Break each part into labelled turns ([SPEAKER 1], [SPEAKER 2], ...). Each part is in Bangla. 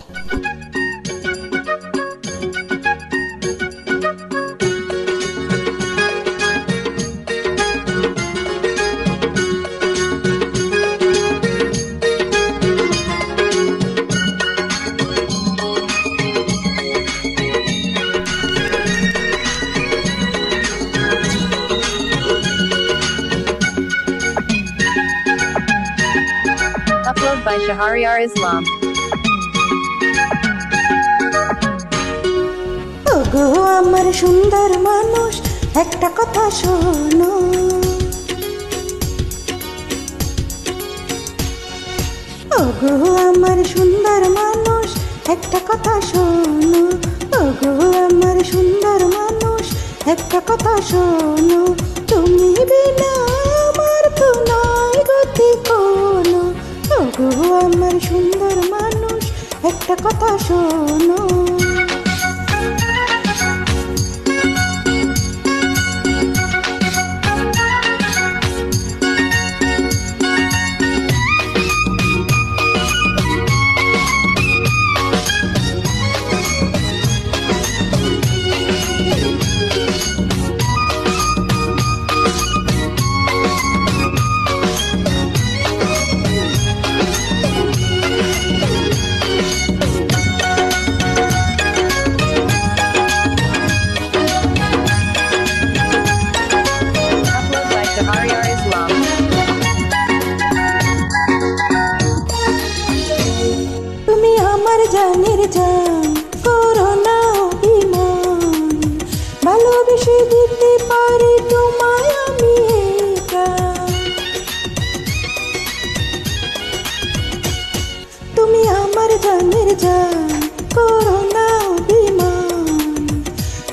[SPEAKER 1] Upload by Shahriar Islam.
[SPEAKER 2] ওগো আমার সুন্দর মানুষ একটা কথা শোনো, ওগো আমার সুন্দর মানুষ একটা কথা শোনো, ওগো আমার সুন্দর মানুষ একটা কথা শোনো, তুমি বিনা আমার তো নাই গতি কোনো, ওগো আমার সুন্দর মানুষ একটা কথা শোনো। জানের জান করো না অভিমান, ভালোবেসে দিতে পারি তোমায় আমি প্রাণ। তুমি আমার জানের জান করো না অভিমান,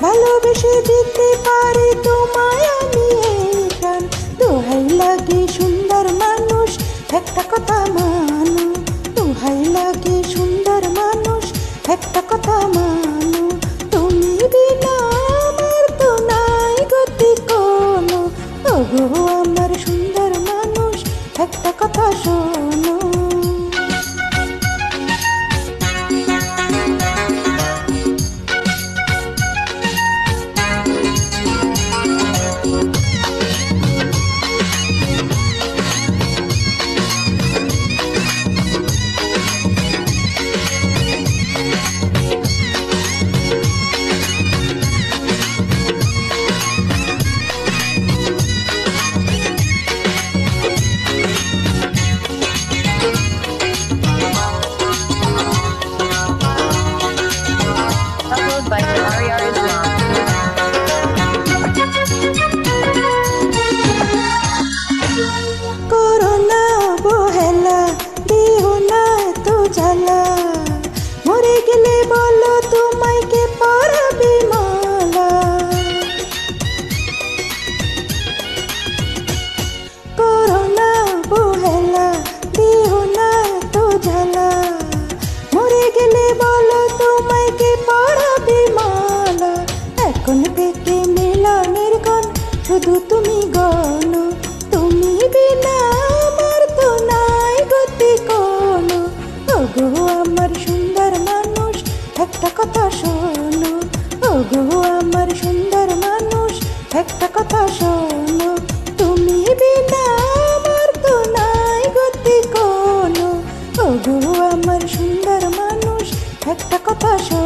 [SPEAKER 2] ভালোবেসে দিতে পারি তোমায় আমি প্রাণ। দোহাই লাগে সুন্দর মানুষ একটা কথা মানো, দোহাই লাগে সুন্দর মানুষ একটা কথা মানো, তুমি বিনা আমার তো নাই গতি কোনো, ওগো আমার সুন্দর মানুষ একটা কথা শোনো।
[SPEAKER 1] By Shahriar Islam.
[SPEAKER 2] করোনা বহেলা দিও না তো জ্বালা, মরে গেলে বলো তোমায় কে পরাবে মালা। করোনা বহেলা দিও না তো জ্বালা, মরে গেলে বলো তোমায় কে পরাবে মালা। এখন থেকে মিলনের গান শুধু তুমি গানো, তুমি বিনা আমার তো নাই গতি কোনো, ওগো আমার সুন্দর মানুষ একটা কথা শোনো, ওগো আমার সুন্দর মানুষ একটা কথা শোনো, তুমি বিনা আমার তো নাই গতি কোনো, ওগো আমার সুন্দর মানুষ একটা কথা শোনো।